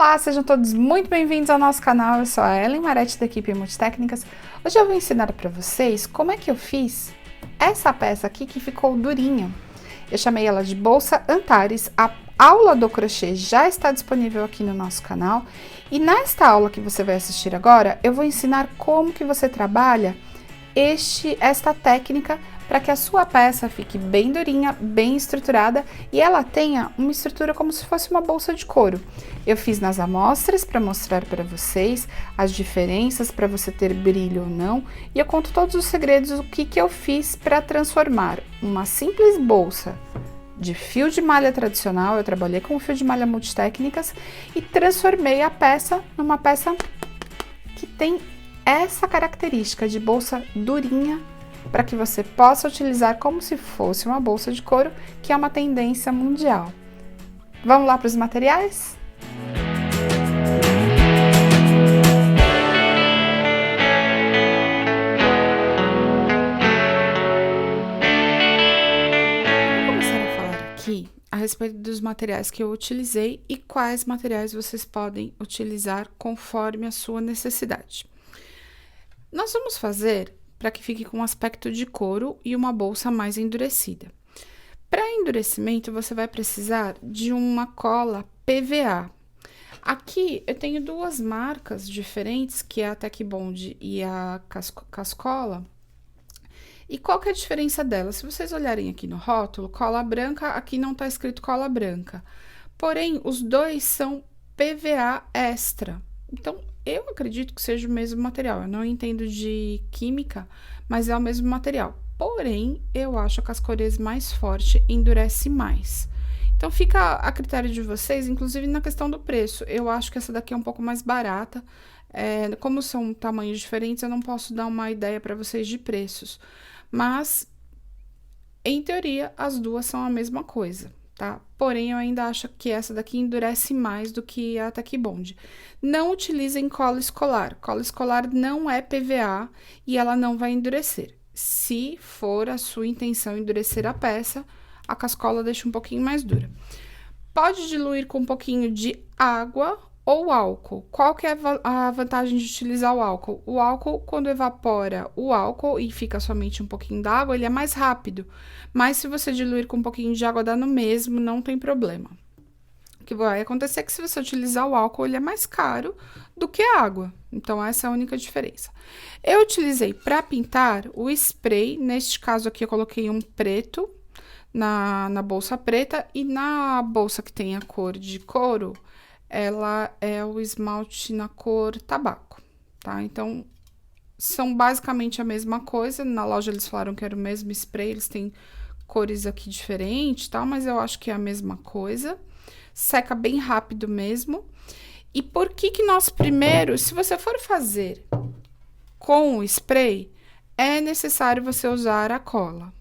Olá, sejam todos muito bem-vindos ao nosso canal. Eu sou a Ellen Maretti da equipe Multitécnicas. Hoje eu vou ensinar para vocês como é que eu fiz essa peça aqui que ficou durinha. Eu chamei ela de bolsa Antares. A aula do crochê já está disponível aqui no nosso canal. E nesta aula que você vai assistir agora, eu vou ensinar como que você trabalha esta técnica para que a sua peça fique bem durinha, bem estruturada e ela tenha uma estrutura como se fosse uma bolsa de couro. Eu fiz nas amostras para mostrar para vocês as diferenças para você ter brilho ou não, e eu conto todos os segredos do que eu fiz para transformar uma simples bolsa de fio de malha tradicional. Eu trabalhei com o fio de malha Multitécnicas e transformei a peça numa peça que tem essa característica de bolsa durinha, para que você possa utilizar como se fosse uma bolsa de couro, que é uma tendência mundial. Vamos lá para os materiais? Vou começar a falar aqui a respeito dos materiais que eu utilizei e quais materiais vocês podem utilizar conforme a sua necessidade. Nós vamos fazer para que fique com um aspecto de couro e uma bolsa mais endurecida. Para endurecimento, você vai precisar de uma cola PVA. Aqui eu tenho duas marcas diferentes, que é a Tecbond e a Cascola. E qual que é a diferença delas? Se vocês olharem aqui no rótulo, cola branca, aqui não está escrito cola branca. Porém, os dois são PVA extra. Então, eu acredito que seja o mesmo material. Eu não entendo de química, mas é o mesmo material. Porém, eu acho que as cores mais forte endurece mais. Então, fica a critério de vocês, inclusive na questão do preço. Eu acho que essa daqui é um pouco mais barata. Como são tamanhos diferentes, eu não posso dar uma ideia para vocês de preços. Mas, em teoria, as duas são a mesma coisa, tá? Porém, eu ainda acho que essa daqui endurece mais do que a Tecbond. Não utilizem cola escolar. Cola escolar não é PVA e ela não vai endurecer. Se for a sua intenção endurecer a peça, a cascola deixa um pouquinho mais dura. Pode diluir com um pouquinho de água ou álcool. Qual que é a vantagem de utilizar o álcool? O álcool, quando evapora o álcool e fica somente um pouquinho d'água, ele é mais rápido. Mas se você diluir com um pouquinho de água, dá no mesmo, não tem problema. O que vai acontecer é que se você utilizar o álcool, ele é mais caro do que a água. Então, essa é a única diferença. Eu utilizei para pintar o spray, neste caso aqui eu coloquei um preto na bolsa preta, e na bolsa que tem a cor de couro, ela é o esmalte na cor tabaco, tá? Então, são basicamente a mesma coisa. Na loja eles falaram que era o mesmo spray, eles têm cores aqui diferentes, tá? Mas eu acho que é a mesma coisa. Seca bem rápido mesmo. E por que nós primeiro, se você for fazer com o spray, é necessário você usar a cola.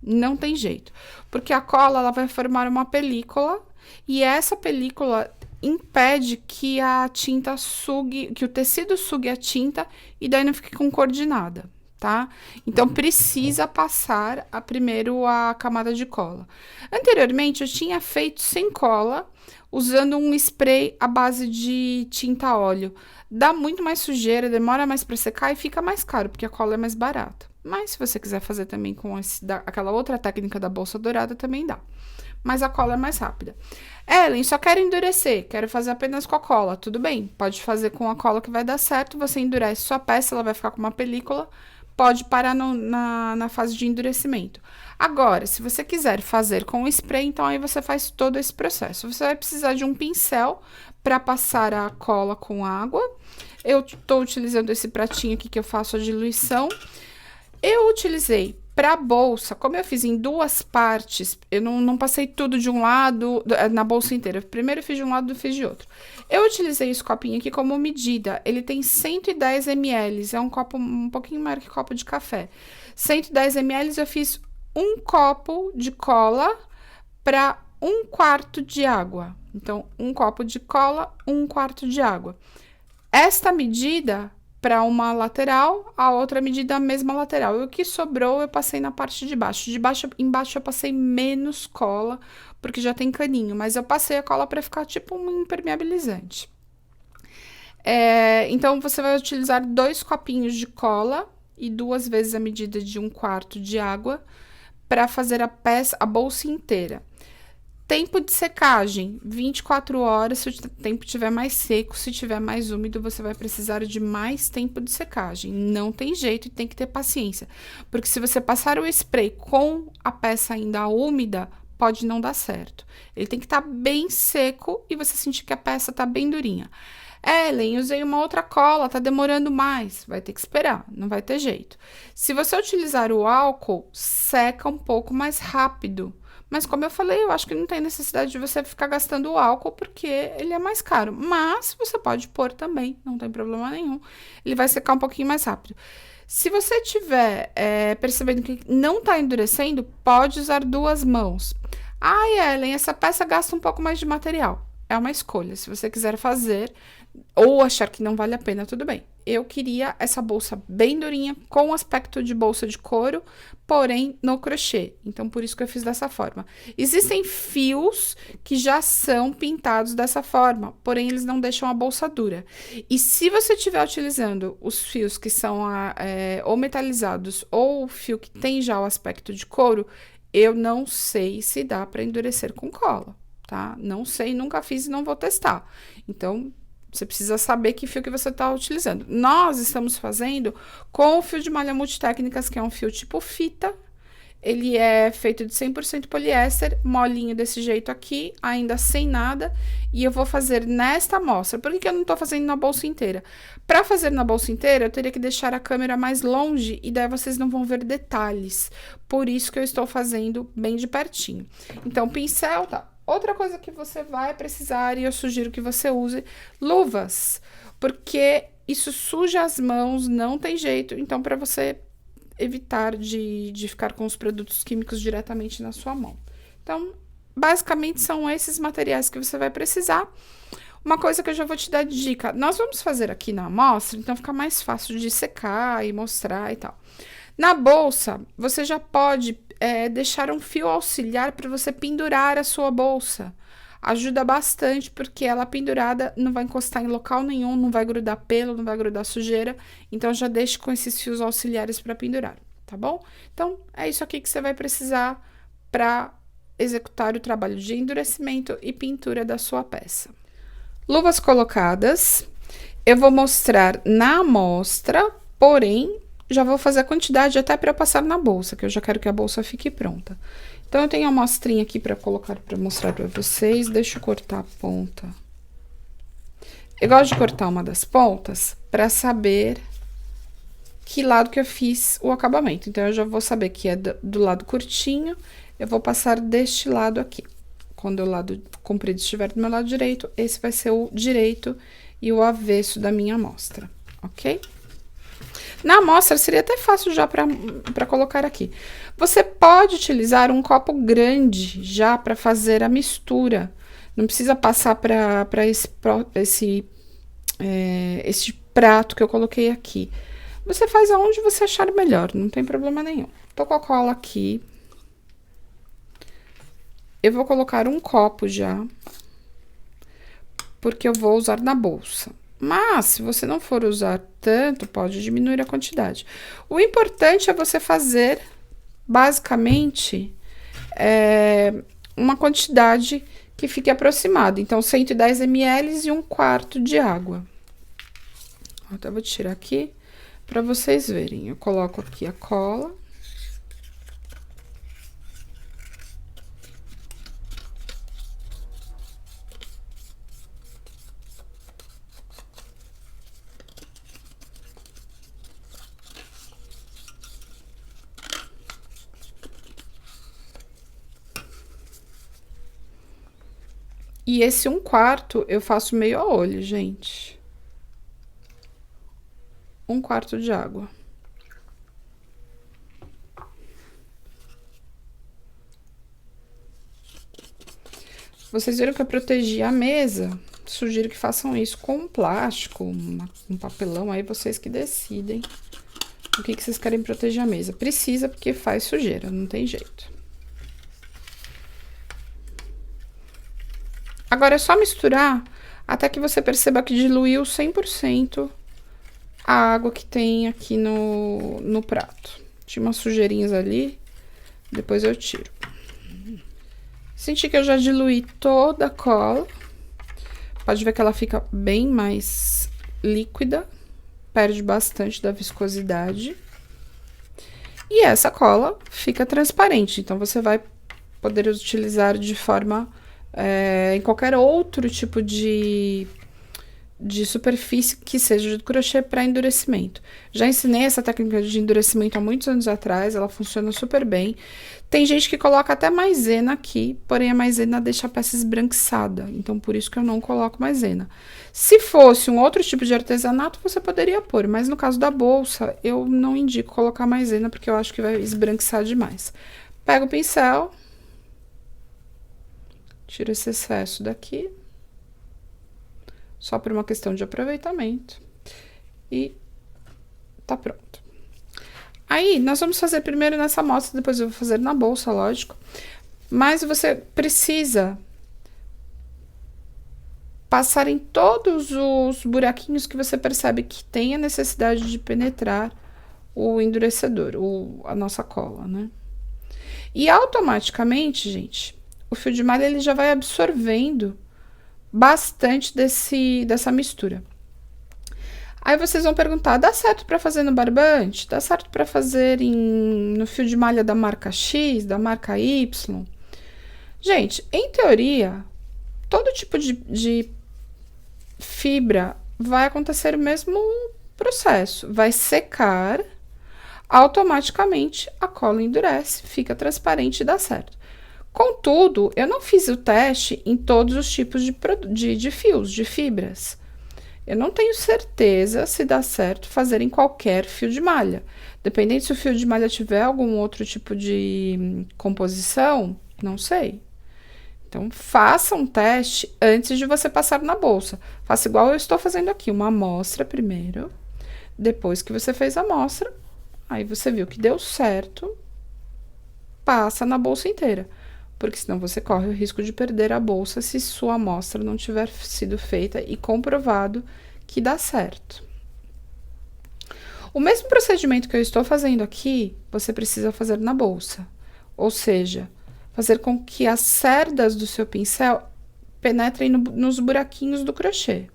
Não tem jeito. Porque a cola, ela vai formar uma película, e essa película impede que a tinta sugue, que o tecido sugue a tinta e daí não fique com cor de nada, tá? Então, precisa passar primeiro a camada de cola. Anteriormente, eu tinha feito sem cola, usando um spray à base de tinta óleo. Dá muito mais sujeira, demora mais para secar e fica mais caro, porque a cola é mais barata. Mas, se você quiser fazer também com aquela outra técnica da bolsa dourada, também dá. Mas a cola é mais rápida. Ellen, só quero endurecer, quero fazer apenas com a cola. Tudo bem, pode fazer com a cola que vai dar certo. Você endurece sua peça, ela vai ficar com uma película. Pode parar na fase de endurecimento. Agora, se você quiser fazer com o spray, então aí você faz todo esse processo. Você vai precisar de um pincel para passar a cola com água. Eu estou utilizando esse pratinho aqui que eu faço a diluição. Eu utilizei para bolsa, como eu fiz em duas partes, eu não passei tudo de um lado, na bolsa inteira. Primeiro eu fiz de um lado e fiz de outro. Eu utilizei esse copinho aqui como medida. Ele tem 110 ml, é um copo um pouquinho maior que copo de café. 110 ml, eu fiz um copo de cola para 1/4 de água. Então, um copo de cola, 1/4 de água. Esta medida para uma lateral, a outra medida a mesma lateral. E o que sobrou eu passei na parte de baixo. Embaixo eu passei menos cola, porque já tem caninho, mas eu passei a cola para ficar tipo um impermeabilizante. Então, você vai utilizar 2 copinhos de cola e 2 vezes a medida de 1/4 de água para fazer a bolsa inteira. Tempo de secagem, 24 horas, se o tempo estiver mais seco, se estiver mais úmido, você vai precisar de mais tempo de secagem. Não tem jeito e tem que ter paciência. Porque se você passar o spray com a peça ainda úmida, pode não dar certo. Ele tem que estar bem seco e você sentir que a peça está bem durinha. Ellen, usei uma outra cola, tá demorando mais. Vai ter que esperar, não vai ter jeito. Se você utilizar o álcool, seca um pouco mais rápido. Mas como eu falei, eu acho que não tem necessidade de você ficar gastando o álcool, porque ele é mais caro. Mas você pode pôr também, não tem problema nenhum. Ele vai secar um pouquinho mais rápido. Se você estiver percebendo que não está endurecendo, pode usar 2 mãos. Ai, Ellen, essa peça gasta um pouco mais de material. É uma escolha. Se você quiser fazer ou achar que não vale a pena, tudo bem. Eu queria essa bolsa bem durinha, com aspecto de bolsa de couro, porém no crochê. Então, por isso que eu fiz dessa forma. Existem fios que já são pintados dessa forma, porém eles não deixam a bolsa dura. E se você estiver utilizando os fios que são ou metalizados ou o fio que tem já o aspecto de couro, eu não sei se dá para endurecer com cola, tá? Não sei, nunca fiz e não vou testar. Então, você precisa saber que fio que você está utilizando. Nós estamos fazendo com o fio de malha multitécnicas, que é um fio tipo fita. Ele é feito de 100% poliéster, molinho desse jeito aqui, ainda sem nada. E eu vou fazer nesta amostra. Por que eu não tô fazendo na bolsa inteira? Para fazer na bolsa inteira, eu teria que deixar a câmera mais longe e daí vocês não vão ver detalhes. Por isso que eu estou fazendo bem de pertinho. Então, pincel, tá? Outra coisa que você vai precisar, e eu sugiro que você use, luvas, porque isso suja as mãos, não tem jeito. Então, para você evitar de ficar com os produtos químicos diretamente na sua mão. Então, basicamente, são esses materiais que você vai precisar. Uma coisa que eu já vou te dar de dica, nós vamos fazer aqui na amostra, então fica mais fácil de secar e mostrar e tal. Na bolsa, você já pode deixar um fio auxiliar para você pendurar a sua bolsa. Ajuda bastante, porque ela pendurada não vai encostar em local nenhum, não vai grudar pelo, não vai grudar sujeira. Então, já deixe com esses fios auxiliares para pendurar, tá bom? Então, é isso aqui que você vai precisar para executar o trabalho de endurecimento e pintura da sua peça. Luvas colocadas, eu vou mostrar na amostra, porém, já vou fazer a quantidade até para eu passar na bolsa, que eu já quero que a bolsa fique pronta. Então, eu tenho a amostrinha aqui para colocar, para mostrar para vocês. Deixa eu cortar a ponta. Eu gosto de cortar uma das pontas para saber que lado que eu fiz o acabamento. Então, eu já vou saber que é do lado curtinho, eu vou passar deste lado aqui. Quando o lado comprido estiver do meu lado direito, esse vai ser o direito e o avesso da minha amostra, ok? Na amostra, seria até fácil já para colocar aqui. Você pode utilizar um copo grande já para fazer a mistura. Não precisa passar para esse prato que eu coloquei aqui. Você faz aonde você achar melhor, não tem problema nenhum. Tô com a cola aqui. Eu vou colocar um copo já, porque eu vou usar na bolsa. Mas, se você não for usar tanto, pode diminuir a quantidade. O importante é você fazer, basicamente, uma quantidade que fique aproximada. Então, 110 ml e 1/4 de água. Até vou tirar aqui para vocês verem. Eu coloco aqui a cola. E esse 1/4 eu faço meio a olho, gente. 1/4 de água. Vocês viram que eu protegi a mesa? Sugiro que façam isso com um plástico, um papelão, aí vocês que decidem o que vocês querem proteger a mesa. Precisa, porque faz sujeira, não tem jeito. Agora, é só misturar até que você perceba que diluiu 100% a água que tem aqui no prato. Tinha umas sujeirinhas ali, depois eu tiro. Senti que eu já diluí toda a cola. Pode ver que ela fica bem mais líquida, perde bastante da viscosidade. E essa cola fica transparente, então você vai poder utilizar de forma em qualquer outro tipo de superfície que seja de crochê para endurecimento. Já ensinei essa técnica de endurecimento há muitos anos atrás, ela funciona super bem. Tem gente que coloca até maisena aqui, porém a maisena deixa a peça esbranquiçada, então por isso que eu não coloco maisena. Se fosse um outro tipo de artesanato, você poderia pôr, mas no caso da bolsa, eu não indico colocar maisena, porque eu acho que vai esbranquiçar demais. Pego o pincel, tiro esse excesso daqui, só por uma questão de aproveitamento. E tá pronto. Aí, nós vamos fazer primeiro nessa amostra, depois eu vou fazer na bolsa, lógico. Mas você precisa passar em todos os buraquinhos que você percebe que tem a necessidade de penetrar o endurecedor, a nossa cola, né? E automaticamente, gente, o fio de malha ele já vai absorvendo bastante dessa mistura. Aí vocês vão perguntar, dá certo para fazer no barbante? Dá certo para fazer no fio de malha da marca X, da marca Y? Gente, em teoria, todo tipo de fibra vai acontecer o mesmo processo. Vai secar, automaticamente a cola endurece, fica transparente e dá certo. Contudo, eu não fiz o teste em todos os tipos de fios, de fibras. Eu não tenho certeza se dá certo fazer em qualquer fio de malha. Dependendo se o fio de malha tiver algum outro tipo de composição, não sei. Então, faça um teste antes de você passar na bolsa. Faça igual eu estou fazendo aqui, uma amostra primeiro. Depois que você fez a amostra, aí você viu que deu certo, passa na bolsa inteira. Porque senão você corre o risco de perder a bolsa se sua amostra não tiver sido feita e comprovado que dá certo. O mesmo procedimento que eu estou fazendo aqui, você precisa fazer na bolsa. Ou seja, fazer com que as cerdas do seu pincel penetrem nos buraquinhos do crochê.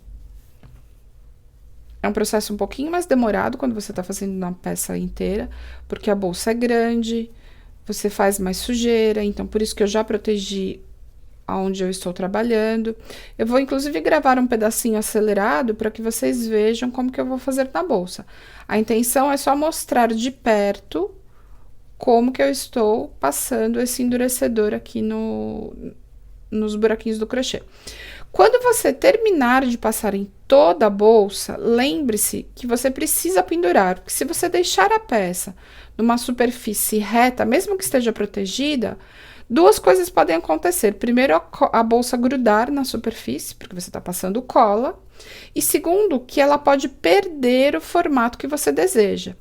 É um processo um pouquinho mais demorado quando você está fazendo na peça inteira, porque a bolsa é grande, você faz mais sujeira, então por isso que eu já protegi aonde eu estou trabalhando. Eu vou inclusive gravar um pedacinho acelerado para que vocês vejam como que eu vou fazer na bolsa. A intenção é só mostrar de perto como que eu estou passando esse endurecedor aqui nos buraquinhos do crochê. Quando você terminar de passar em toda a bolsa, lembre-se que você precisa pendurar, porque se você deixar a peça numa superfície reta, mesmo que esteja protegida, duas coisas podem acontecer. Primeiro, a bolsa grudar na superfície, porque você está passando cola. E segundo, que ela pode perder o formato que você deseja.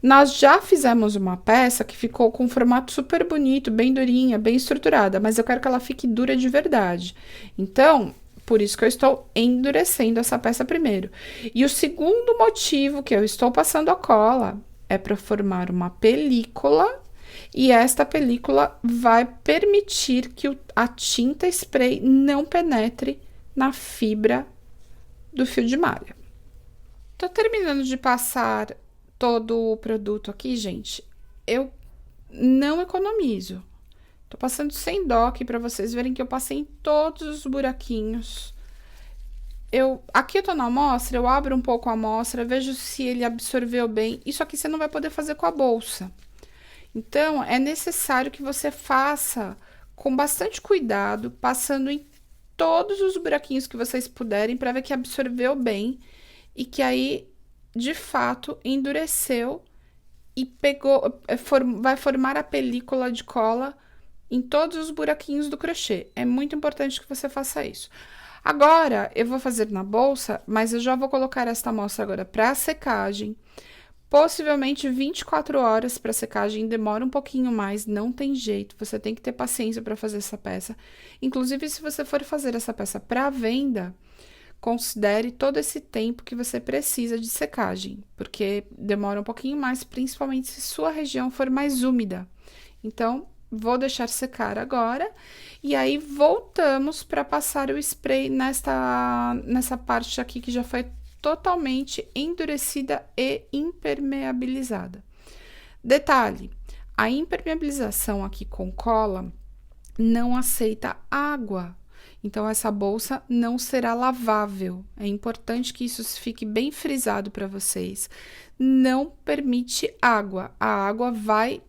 Nós já fizemos uma peça que ficou com um formato super bonito, bem durinha, bem estruturada, mas eu quero que ela fique dura de verdade. Então, por isso que eu estou endurecendo essa peça primeiro. E o segundo motivo que eu estou passando a cola é para formar uma película, e esta película vai permitir que a tinta spray não penetre na fibra do fio de malha. Tô terminando de passar todo o produto aqui, gente. Eu não economizo. Tô passando sem dó aqui pra vocês verem que eu passei em todos os buraquinhos. Aqui eu tô na amostra, eu abro um pouco a amostra, vejo se ele absorveu bem. Isso aqui você não vai poder fazer com a bolsa. Então, é necessário que você faça com bastante cuidado, passando em todos os buraquinhos que vocês puderem, para ver que absorveu bem e que aí, de fato, endureceu e vai formar a película de cola em todos os buraquinhos do crochê. É muito importante que você faça isso. Agora, eu vou fazer na bolsa, mas eu já vou colocar esta amostra agora para secagem. Possivelmente 24 horas para secagem, demora um pouquinho mais, não tem jeito, você tem que ter paciência para fazer essa peça. Inclusive, se você for fazer essa peça para venda, considere todo esse tempo que você precisa de secagem, porque demora um pouquinho mais, principalmente se sua região for mais úmida. Então, vou deixar secar agora e aí voltamos para passar o spray nessa parte aqui que já foi totalmente endurecida e impermeabilizada. Detalhe, a impermeabilização aqui com cola não aceita água. Então, essa bolsa não será lavável. É importante que isso fique bem frisado para vocês. Não permite água. A água vai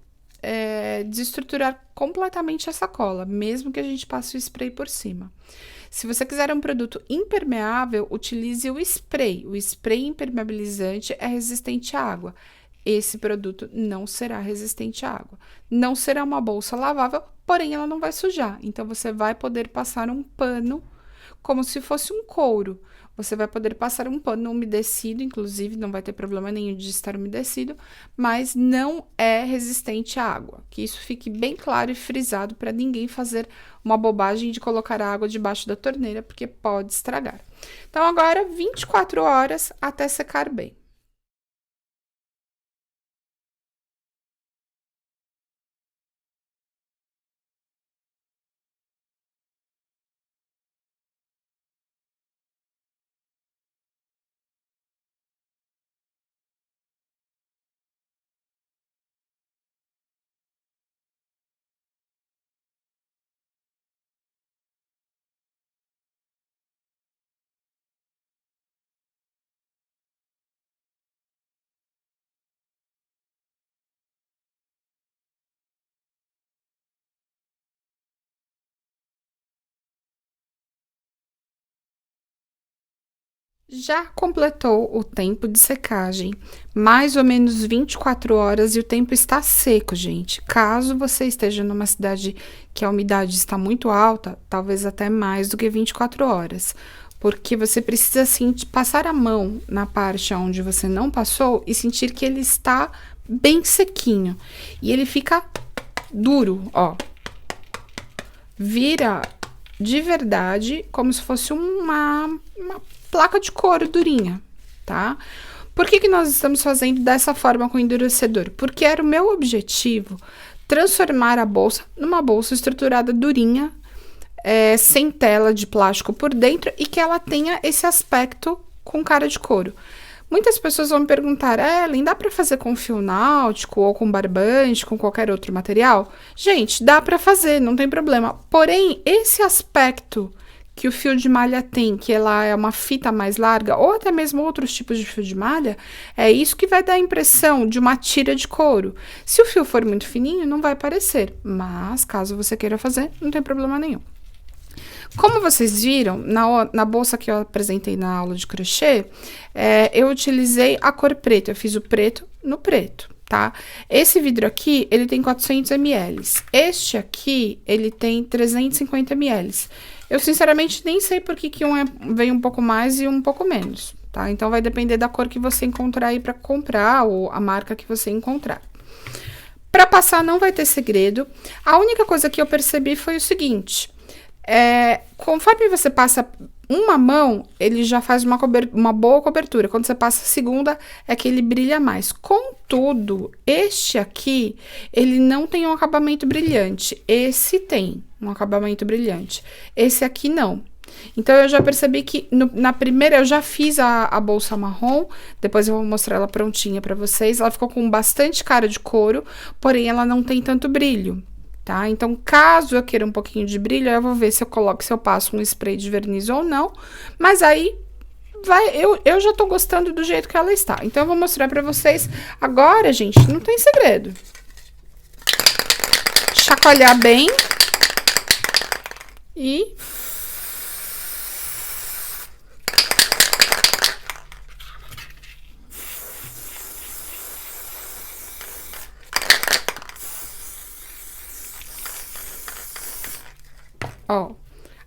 desestruturar completamente essa cola, mesmo que a gente passe o spray por cima. Se você quiser um produto impermeável, utilize o spray. O spray impermeabilizante é resistente à água. Esse produto não será resistente à água. Não será uma bolsa lavável, porém ela não vai sujar. Então, você vai poder passar um pano como se fosse um couro. Você vai poder passar um pano umedecido, inclusive, não vai ter problema nenhum de estar umedecido, mas não é resistente à água. Que isso fique bem claro e frisado para ninguém fazer uma bobagem de colocar a água debaixo da torneira, porque pode estragar. Então, agora, 24 horas até secar bem. Já completou o tempo de secagem, mais ou menos 24 horas, e o tempo está seco, gente. Caso você esteja numa cidade que a umidade está muito alta, talvez até mais do que 24 horas, porque você precisa passar a mão na parte onde você não passou e sentir que ele está bem sequinho. E ele fica duro, ó. Vira de verdade como se fosse uma placa de couro durinha, tá? Por que nós estamos fazendo dessa forma com endurecedor? Porque era o meu objetivo transformar a bolsa numa bolsa estruturada durinha, sem tela de plástico por dentro e que ela tenha esse aspecto com cara de couro. Muitas pessoas vão me perguntar, Ellen, dá para fazer com fio náutico ou com barbante, com qualquer outro material? Gente, dá para fazer, não tem problema. Porém, esse aspecto que o fio de malha tem, que ela é uma fita mais larga, ou até mesmo outros tipos de fio de malha, é isso que vai dar a impressão de uma tira de couro. Se o fio for muito fininho, não vai parecer, mas caso você queira fazer, não tem problema nenhum. Como vocês viram, na bolsa que eu apresentei na aula de crochê, eu utilizei a cor preta, eu fiz o preto no preto, tá? Esse vidro aqui, ele tem 400 ml, este aqui, ele tem 350 ml. Eu, sinceramente, nem sei por que um veio um pouco mais e um pouco menos, tá? Então, vai depender da cor que você encontrar aí pra comprar, ou a marca que você encontrar. Pra passar, não vai ter segredo. A única coisa que eu percebi foi o seguinte: conforme você passa uma mão, ele já faz uma boa cobertura. Quando você passa a segunda, é que ele brilha mais. Contudo, este aqui, ele não tem um acabamento brilhante. Esse tem um acabamento brilhante. Esse aqui não. Então, eu já percebi que na primeira eu já fiz a bolsa marrom, depois eu vou mostrar ela prontinha pra vocês. Ela ficou com bastante cara de couro, porém ela não tem tanto brilho, tá? Então, caso eu queira um pouquinho de brilho, eu vou ver se eu passo um spray de verniz ou não, mas aí eu já tô gostando do jeito que ela está. Então, eu vou mostrar pra vocês. Agora, gente, não tem segredo. Chacoalhar bem e ó,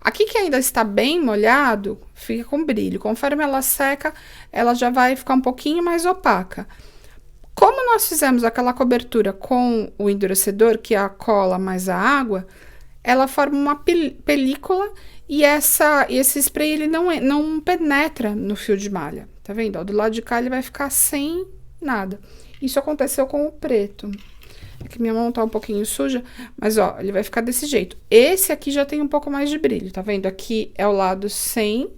aqui que ainda está bem molhado, fica com brilho. Conforme ela seca, ela já vai ficar um pouquinho mais opaca. Como nós fizemos aquela cobertura com o endurecedor, que é a cola mais a água, ela forma uma película E esse spray, ele não penetra no fio de malha, tá vendo? Ó, do lado de cá ele vai ficar sem nada. Isso aconteceu com o preto. É que minha mão tá um pouquinho suja, mas ó, ele vai ficar desse jeito. Esse aqui já tem um pouco mais de brilho, tá vendo? Aqui é o lado sem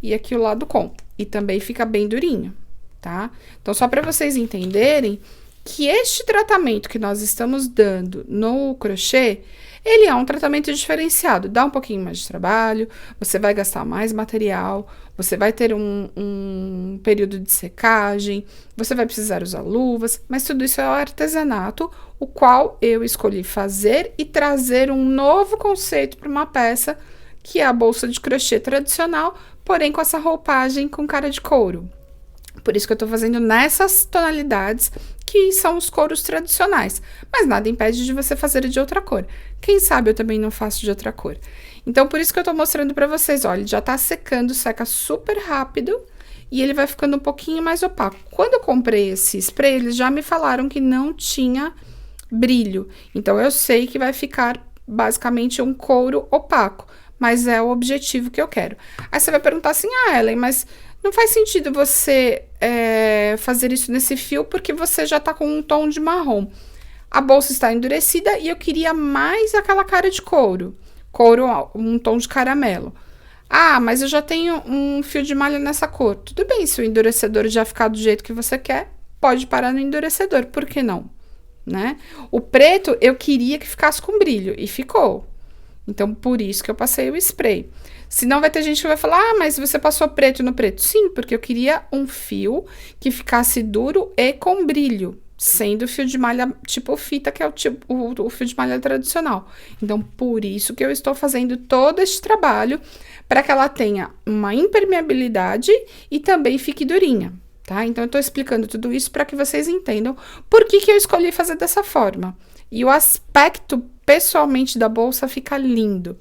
e aqui o lado com. E também fica bem durinho, tá? Então, só para vocês entenderem que este tratamento que nós estamos dando no crochê, ele é um tratamento diferenciado, dá um pouquinho mais de trabalho, você vai gastar mais material, você vai ter um período de secagem, você vai precisar usar luvas, mas tudo isso é o artesanato, o qual eu escolhi fazer e trazer um novo conceito para uma peça, que é a bolsa de crochê tradicional, porém com essa roupagem com cara de couro. Por isso que eu tô fazendo nessas tonalidades, que são os couros tradicionais. Mas nada impede de você fazer de outra cor. Quem sabe eu também não faço de outra cor. Então, por isso que eu tô mostrando pra vocês, olha, ele já tá secando, seca super rápido. E ele vai ficando um pouquinho mais opaco. Quando eu comprei esse spray, eles já me falaram que não tinha brilho. Então, eu sei que vai ficar basicamente um couro opaco. Mas é o objetivo que eu quero. Aí você vai perguntar assim, Ellen, mas não faz sentido você fazer isso nesse fio, porque você já tá com um tom de marrom. A bolsa está endurecida e eu queria mais aquela cara de couro. Couro, um tom de caramelo. Ah, mas eu já tenho um fio de malha nessa cor. Tudo bem, se o endurecedor já ficar do jeito que você quer, pode parar no endurecedor, por que não? Né? O preto eu queria que ficasse com brilho e ficou. Então, por isso que eu passei o spray. Senão vai ter gente que vai falar, ah, mas você passou preto no preto. Sim, porque eu queria um fio que ficasse duro e com brilho, sendo o fio de malha tipo fita, que é o fio de malha tradicional. Então, por isso que eu estou fazendo todo este trabalho, para que ela tenha uma impermeabilidade e também fique durinha, tá? Então, eu tô explicando tudo isso para que vocês entendam por que que eu escolhi fazer dessa forma. E o aspecto, pessoalmente, da bolsa fica lindo.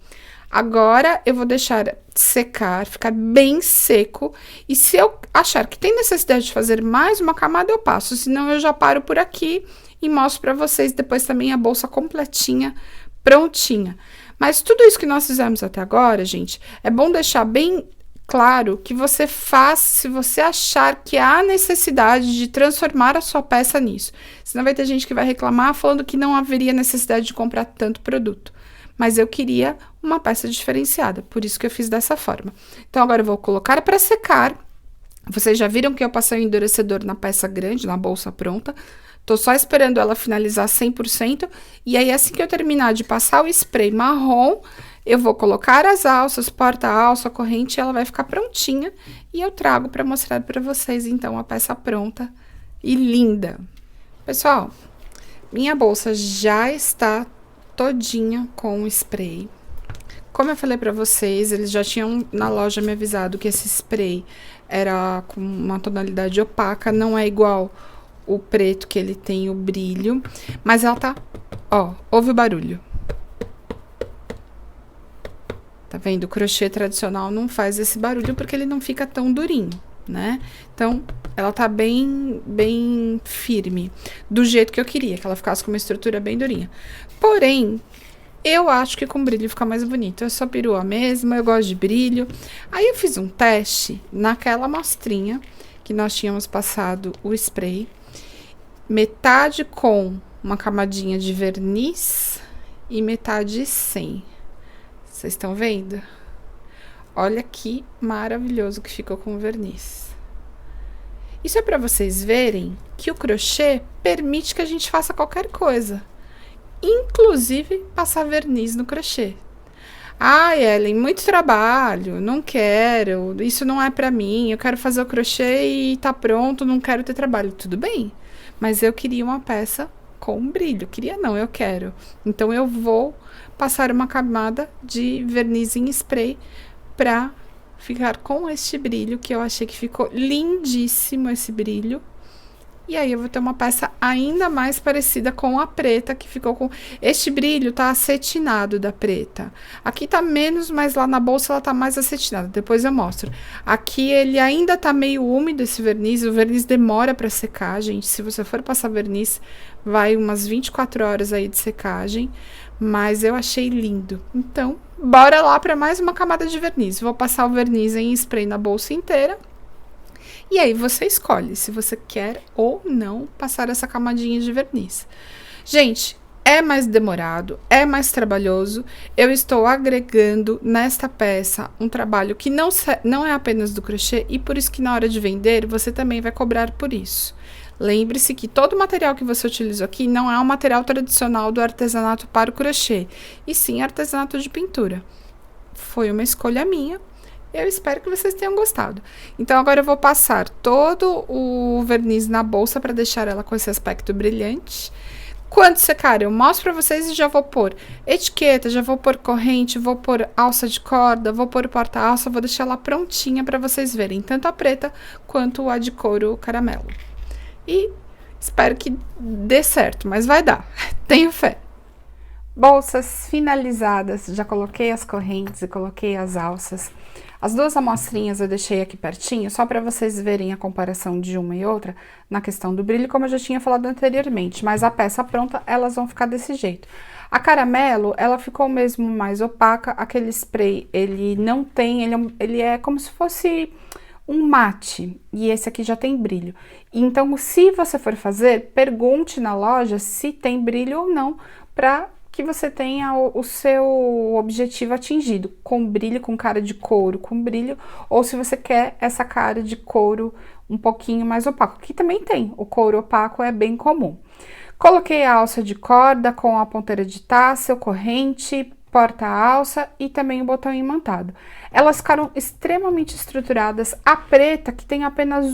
Agora, eu vou deixar secar, ficar bem seco. E se eu achar que tem necessidade de fazer mais uma camada, eu passo. Senão, eu já paro por aqui e mostro pra vocês depois também a bolsa completinha, prontinha. Mas tudo isso que nós fizemos até agora, gente, é bom deixar bem claro que você faz se você achar que há necessidade de transformar a sua peça nisso. Senão vai ter gente que vai reclamar falando que não haveria necessidade de comprar tanto produto. Mas eu queria uma peça diferenciada, por isso que eu fiz dessa forma. Então, agora eu vou colocar para secar. Vocês já viram que eu passei o endurecedor na peça grande, na bolsa pronta. Tô só esperando ela finalizar 100%. E aí, assim que eu terminar de passar o spray marrom, eu vou colocar as alças, porta-alça, corrente, e ela vai ficar prontinha. E eu trago para mostrar para vocês, então, a peça pronta e linda. Pessoal, minha bolsa já está todinha com o spray. Como eu falei pra vocês, eles já tinham na loja me avisado que esse spray era com uma tonalidade opaca, não é igual o preto, que ele tem o brilho, mas ela tá, ó, ouve o barulho. Tá vendo? O crochê tradicional não faz esse barulho porque ele não fica tão durinho, né? Então, ela tá bem firme, do jeito que eu queria, que ela ficasse com uma estrutura bem durinha. Porém, eu acho que com brilho fica mais bonito. Eu sou perua mesmo, eu gosto de brilho. Aí, eu fiz um teste naquela amostrinha que nós tínhamos passado o spray. Metade com uma camadinha de verniz e metade sem. Vocês estão vendo? Olha que maravilhoso que ficou com o verniz. Isso é para vocês verem que o crochê permite que a gente faça qualquer coisa, inclusive passar verniz no crochê. Ai, Ellen, muito trabalho, não quero, isso não é para mim, eu quero fazer o crochê e tá pronto, não quero ter trabalho. Tudo bem, mas eu queria uma peça com brilho, queria não, eu quero. Então, eu vou passar uma camada de verniz em spray pra ficar com este brilho, que eu achei que ficou lindíssimo esse brilho. E aí, eu vou ter uma peça ainda mais parecida com a preta, que ficou com... Este brilho tá acetinado da preta. Aqui tá menos, mas lá na bolsa ela tá mais acetinada. Depois eu mostro. Aqui ele ainda tá meio úmido, esse verniz. O verniz demora pra secar, gente. Se você for passar verniz, vai umas 24 horas aí de secagem. mas eu achei lindo. Então, bora lá para mais uma camada de verniz. Vou passar o verniz em spray na bolsa inteira. E aí você escolhe se você quer ou não passar essa camadinha de verniz. Gente, é mais demorado, é mais trabalhoso. Eu estou agregando nesta peça um trabalho que não é apenas do crochê e por isso que na hora de vender você também vai cobrar por isso. Lembre-se que todo o material que você utilizou aqui não é um material tradicional do artesanato para o crochê, e sim artesanato de pintura. Foi uma escolha minha. Eu espero que vocês tenham gostado. Então, agora eu vou passar todo o verniz na bolsa para deixar ela com esse aspecto brilhante. Quando secar, eu mostro para vocês e já vou pôr etiqueta, já vou pôr corrente, vou pôr alça de corda, vou pôr porta-alça, vou deixar ela prontinha para vocês verem, tanto a preta quanto a de couro caramelo. E espero que dê certo, mas vai dar. Tenho fé. Bolsas finalizadas, já coloquei as correntes e coloquei as alças. As duas amostrinhas eu deixei aqui pertinho, só para vocês verem a comparação de uma e outra na questão do brilho, como eu já tinha falado anteriormente, mas a peça pronta, elas vão ficar desse jeito. A caramelo, ela ficou mesmo mais opaca, aquele spray, ele não tem, ele é como se fosse um mate, e esse aqui já tem brilho. Então, se você for fazer, pergunte na loja se tem brilho ou não, para que você tenha o seu objetivo atingido, com brilho, com cara de couro, com brilho, ou se você quer essa cara de couro um pouquinho mais opaco, que também tem, o couro opaco é bem comum. Coloquei a alça de corda com a ponteira de tassel, corrente, porta-alça e também o botão imantado. Elas ficaram extremamente estruturadas. A preta, que tem apenas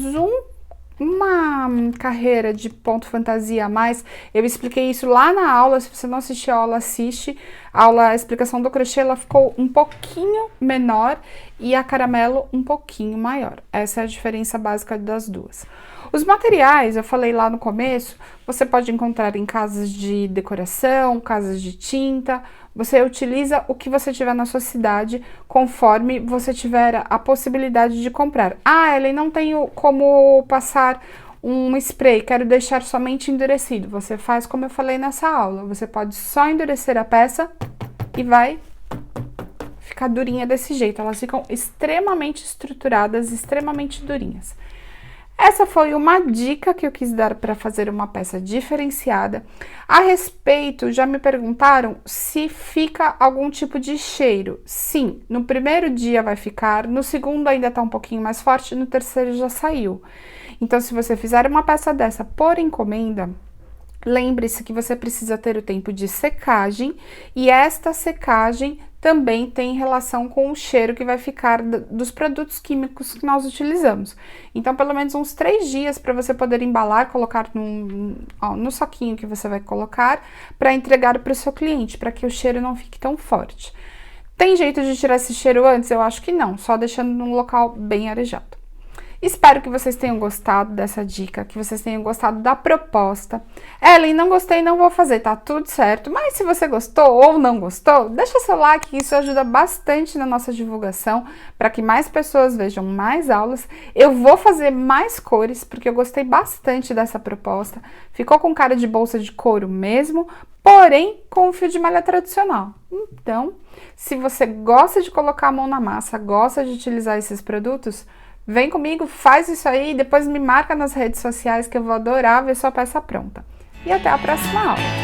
uma carreira de ponto fantasia a mais, eu expliquei isso lá na aula, se você não assistiu a aula, assiste. A explicação do crochê, ela ficou um pouquinho menor e a caramelo um pouquinho maior. Essa é a diferença básica das duas. Os materiais, eu falei lá no começo, você pode encontrar em casas de decoração, casas de tinta. Você utiliza o que você tiver na sua cidade, conforme você tiver a possibilidade de comprar. Ah, Ellen, não tenho como passar um spray, quero deixar somente endurecido. Você faz como eu falei nessa aula, você pode só endurecer a peça e vai ficar durinha desse jeito. Elas ficam extremamente estruturadas, extremamente durinhas. Essa foi uma dica que eu quis dar para fazer uma peça diferenciada. A respeito, já me perguntaram se fica algum tipo de cheiro. Sim, no primeiro dia vai ficar, no segundo ainda tá um pouquinho mais forte, no terceiro já saiu. Então, se você fizer uma peça dessa por encomenda, lembre-se que você precisa ter o tempo de secagem, e esta secagem também tem relação com o cheiro que vai ficar dos produtos químicos que nós utilizamos. Então, pelo menos uns 3 dias para você poder embalar, colocar no saquinho que você vai colocar, para entregar para o seu cliente, para que o cheiro não fique tão forte. Tem jeito de tirar esse cheiro antes? Eu acho que não, só deixando num local bem arejado. Espero que vocês tenham gostado dessa dica, que vocês tenham gostado da proposta. Ellen, não gostei, não vou fazer, tá tudo certo. Mas se você gostou ou não gostou, deixa seu like, isso ajuda bastante na nossa divulgação, para que mais pessoas vejam mais aulas. Eu vou fazer mais cores, porque eu gostei bastante dessa proposta. Ficou com cara de bolsa de couro mesmo, porém com o fio de malha tradicional. Então, se você gosta de colocar a mão na massa, gosta de utilizar esses produtos, vem comigo, faz isso aí e depois me marca nas redes sociais que eu vou adorar ver sua peça pronta. E até a próxima aula!